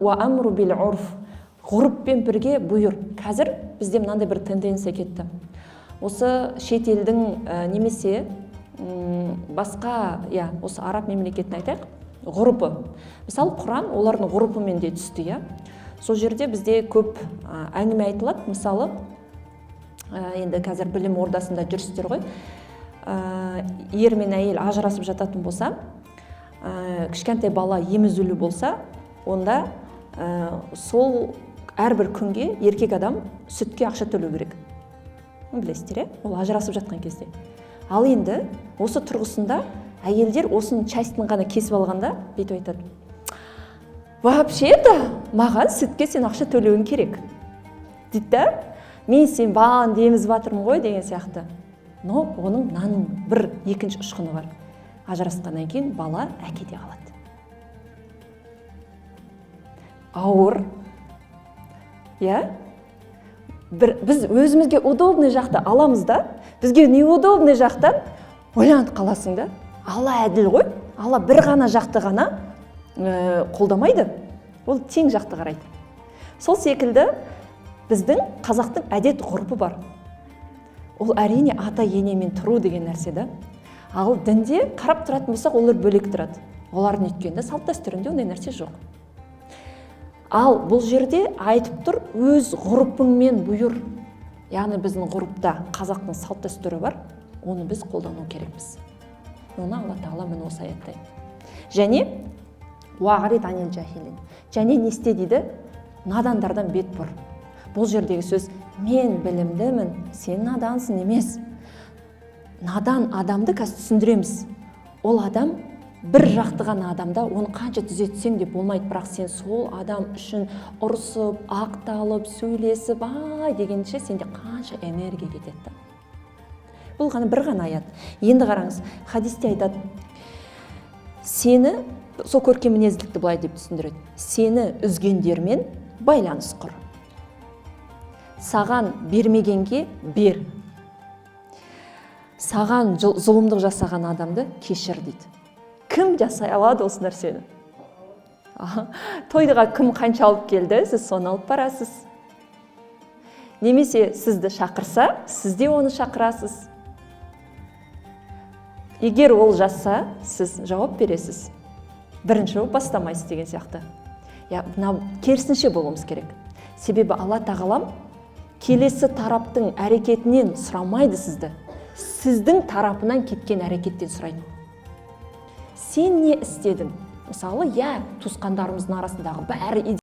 Уа амру бил урф. Ғұрыппен бірге бұйыр. Қазір бізде мынандай бір тенденция кетті. Осы шет елдің немесе басқа, осы араб мемлекетін айтайық, ғұрыпы. Мысалы, Құран олардың ғұрыпымен де түсті, Сол жерде бізде көп әңгіме айтылады. Мысалы, енді қазір білім ордасында жүрсіздер ғой. Ер мен әйел ажырасып жататын болса, кішкентай бала емізулі болса, онда сол әрбір күнге еркек адам сүтке ақша төлеу керек. Білесіздер, ол ажырасып жатқан кезде. Ал енді осы тұрғысында әйелдер осының частын ғана кесіп алғанда бүйтіп айтады: вообще-то маған сүтке сен ақша төлеуің керек дейді. Мен сен баланы емізіп жатырмын ғой деген сияқты. Но оның мынаның бір екінші ұшқыны бар. Ажырасқаннан кейін бала әкеде қалады. Ауыр. Біз өзімізге удобный жақты аламыз да, бізге неудобный жақтан ойланып қаласың да. Алла әділ ғой. Алла бір ғана жақты ғана қолдамайды. Ол тең жақты қарайды. Сол секілді біздің қазақтың әдет ғұрпы бар. Ол әрине ата енемен тұру деген нәрсе да. Ал дінде қарап тұратын болсақ, олар бөлек тұрады. Олардың өткенде салт дәстүрінде ондай нәрсе жоқ. Ал бұл жерде айтып тұр, өз ғұрпыңмен бұйыр. Яғни біздің ғұрыпта қазақтың салт дәстүрі бар, оны біз қолдану керекпіз. Оны Алла Тағала міне осы аятта айтты. Және уағрид анил жахилин. Және не істе дейді? Надандардан бет бұр. Бұл жердегі сөз мен білімдімін, сен надансың емес. Надан адамды қазір түсіндіреміз. Ол адам бір жақты ғана адамда, оны қанша түзетсең де болмайды, бірақ сен сол адам үшін ұрысып, ақталып, сөйлесіп, дегенше сенде қанша энергия кетеді. Бұл ғана бір ғана аят. Енді қараңыз, хадисте айтады: сені, сол көркем мінезділікті былай деп түсіндіреді: сені үзгендермен байланыс құр. Саған бермегенге бер. Саған зұлымдық жасаған адамды кешір дейді. Кім жасай алады осы нәрсені? Тойдыға кім қанша алып келді, сіз соны алып барасыз. Немесе сізді шақырса, сіз де оны шақырасыз. Егер ол жасса, сіз жауап бересіз. Бірінші болып бастамайсыз деген сияқты. Керісінше болуымыз керек. Себебі Алла Тағалам келесі тараптың әрекетінен сұрамайды сізді. Сіздің тарапынан кеткен әрекеттен сұрайды. Сен не істедің? Мысалы, туысқандарымыздың арасындағы бәрі